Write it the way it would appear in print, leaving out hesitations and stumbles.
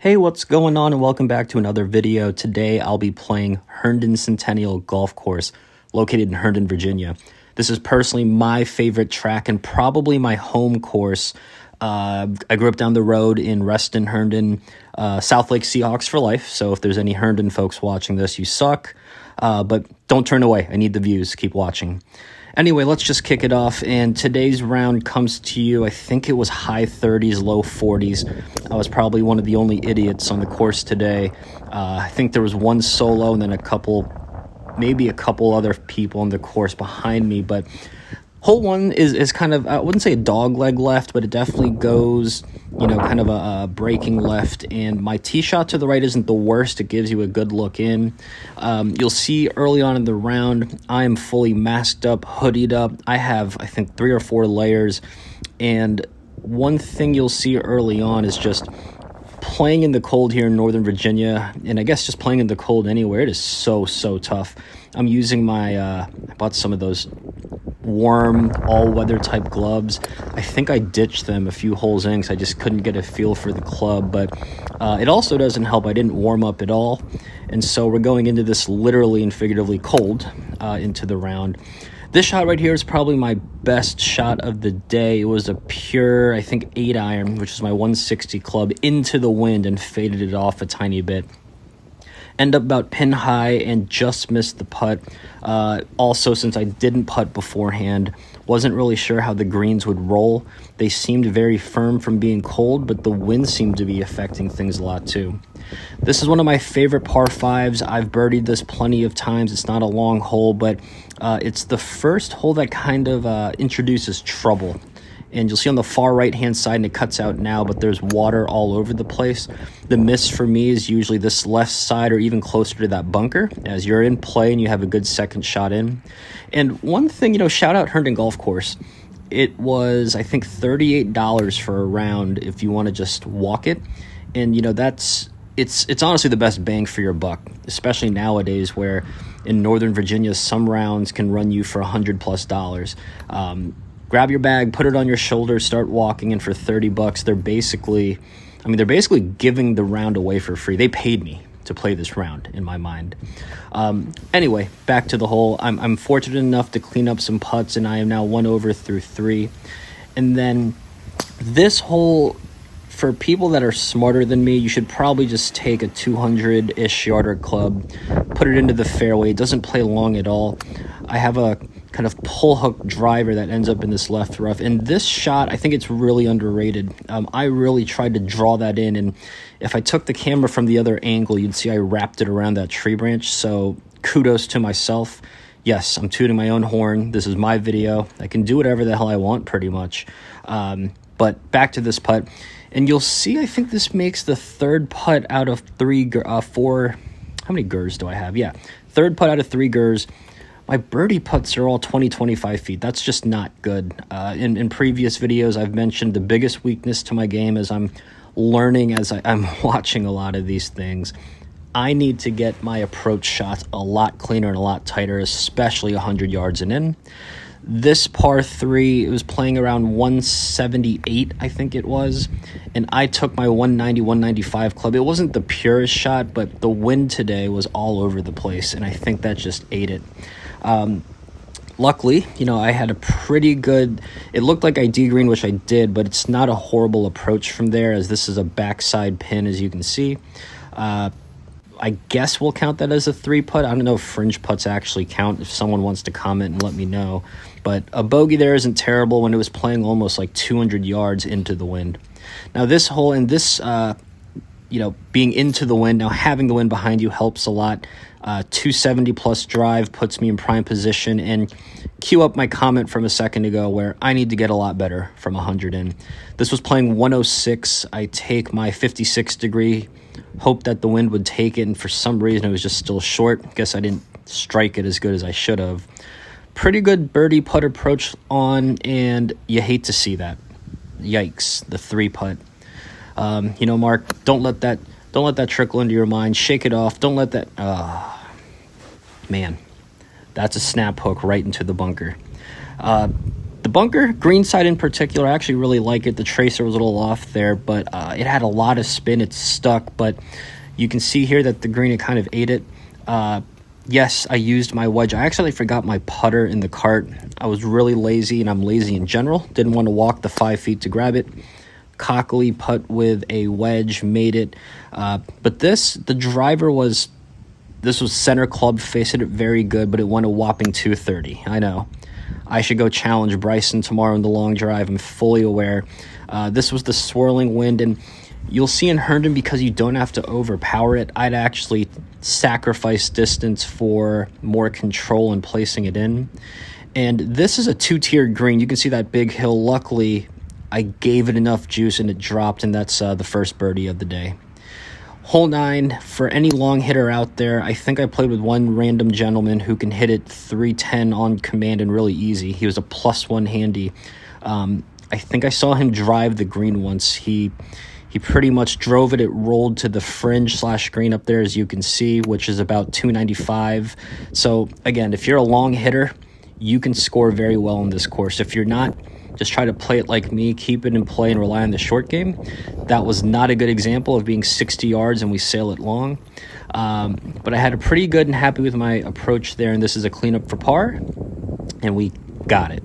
Hey, what's going on, and welcome back to another video. Today I'll be playing Herndon Centennial Golf Course located in Herndon, Virginia. This is personally my favorite track and probably my home course. I grew up down the road in Reston, Herndon, South Lake Seahawks for life. So if there's any Herndon folks watching this, you suck. But don't turn away. I need the views. Keep watching. Anyway, let's just kick it off, and today's round comes to you, I think it was high 30s, low 40s. I was probably one of the only idiots on the course today. I think there was one solo and then maybe a couple other people on the course behind me, but hole one is kind of, I wouldn't say a dog leg left, but it definitely goes, kind of a breaking left, and my tee shot to the right isn't the worst. It gives you a good look in. You'll see early on in the round, I am fully masked up, hoodied up. I have, I think, 3 or 4 layers, and one thing you'll see early on is just playing in the cold here in Northern Virginia, and I guess just playing in the cold anywhere. It is so tough. I'm using I bought some of those warm all-weather type gloves. I think I ditched them a few holes in because I just couldn't get a feel for the club, but it also doesn't help. I didn't warm up at all, and so we're going into this literally and figuratively cold into the round. This shot right here is probably my best shot of the day. It was a pure, I think, 8-iron, which is my 160 club, into the wind and faded it off a tiny bit. End up about pin high and just missed the putt. Also, since I didn't putt beforehand, wasn't really sure how the greens would roll. They seemed very firm from being cold, but the wind seemed to be affecting things a lot too. This is one of my favorite par 5s. I've birdied this plenty of times. It's not a long hole, but it's the first hole that kind of introduces trouble. And you'll see on the far right-hand side, and it cuts out now, but there's water all over the place. The miss for me is usually this left side or even closer to that bunker as you're in play and you have a good second shot in. And one thing, shout out Herndon Golf Course. It was, I think, $38 for a round if you want to just walk it. And, it's honestly the best bang for your buck, especially nowadays where in Northern Virginia, some rounds can run you for $100+. Grab your bag, put it on your shoulder, start walking, and for $30, they're basically giving the round away for free. They paid me to play this round, in my mind. Anyway, back to the hole. I'm fortunate enough to clean up some putts, and I am now 1 over through 3. And then this hole, for people that are smarter than me, you should probably just take a 200-ish yarder club, put it into the fairway. It doesn't play long at all. I have a kind of pull hook driver that ends up in this left rough, and this shot, I think it's really underrated. I really tried to draw that in, and if I took the camera from the other angle, you'd see I wrapped it around that tree branch, so kudos to myself. Yes, I'm tooting my own horn. This is my video. I can do whatever the hell I want, pretty much. But back to this putt, and you'll see I think this makes the third putt out of 4. How many gers do I have? Yeah, third putt out of 3 gers. My birdie putts are all 20-25 feet. That's just not good. In previous videos, I've mentioned the biggest weakness to my game is I'm learning as I'm watching a lot of these things. I need to get my approach shots a lot cleaner and a lot tighter, especially 100 yards and in. This par 3, it was playing around 178, I think it was, and I took my 190, 195 club. It wasn't the purest shot, but the wind today was all over the place, and I think that just ate it. Luckily, I had a pretty good, it looked like I D-greened, which I did, but it's not a horrible approach from there, as this is a backside pin, as you can see. I guess we'll count that as a 3-putt. I don't know if fringe putts actually count, if someone wants to comment and let me know. But a bogey there isn't terrible when it was playing almost like 200 yards into the wind. Now this hole, and this, being into the wind, now having the wind behind you helps a lot. 270 plus drive puts me in prime position, and cue up my comment from a second ago where I need to get a lot better from 100 in. This was playing 106. I take my 56 degree, hope that the wind would take it, and for some reason it was just still short. Guess I didn't strike it as good as I should have. Pretty good birdie putt approach on, and you hate to see that. Yikes, the 3-putt. Mark, don't let that trickle into your mind. Shake it off. Don't let that... Man, that's a snap hook right into the bunker. The The bunker, green side in particular, I actually really like it. The tracer was a little off there, but it had a lot of spin. It stuck, but you can see here that the green, it kind of ate it. Yes, I used my wedge. I actually forgot my putter in the cart. I was really lazy, and I'm lazy in general. Didn't want to walk the 5 feet to grab it. Cockily putt with a wedge, made it. But the driver was center club face, hit it very good, but it went a whopping 230. I know. I should go challenge Bryson tomorrow in the long drive. I'm fully aware. This was the swirling wind, and you'll see in Herndon, because you don't have to overpower it, I'd actually sacrifice distance for more control in placing it in. And this is a 2-tiered green. You can see that big hill. Luckily, I gave it enough juice and it dropped, and that's the first birdie of the day. Hole 9, for any long hitter out there, I think I played with one random gentleman who can hit it 310 on command and really easy. He was a +1 handy. I think I saw him drive the green once. He pretty much drove it. It rolled to the fringe/green up there, as you can see, which is about 295. So again, if you're a long hitter, you can score very well on this course. If you're not, just try to play it like me, keep it in play and rely on the short game. That was not a good example of being 60 yards and we sail it long. But I had a pretty good and happy with my approach there, and this is a cleanup for par, and we got it.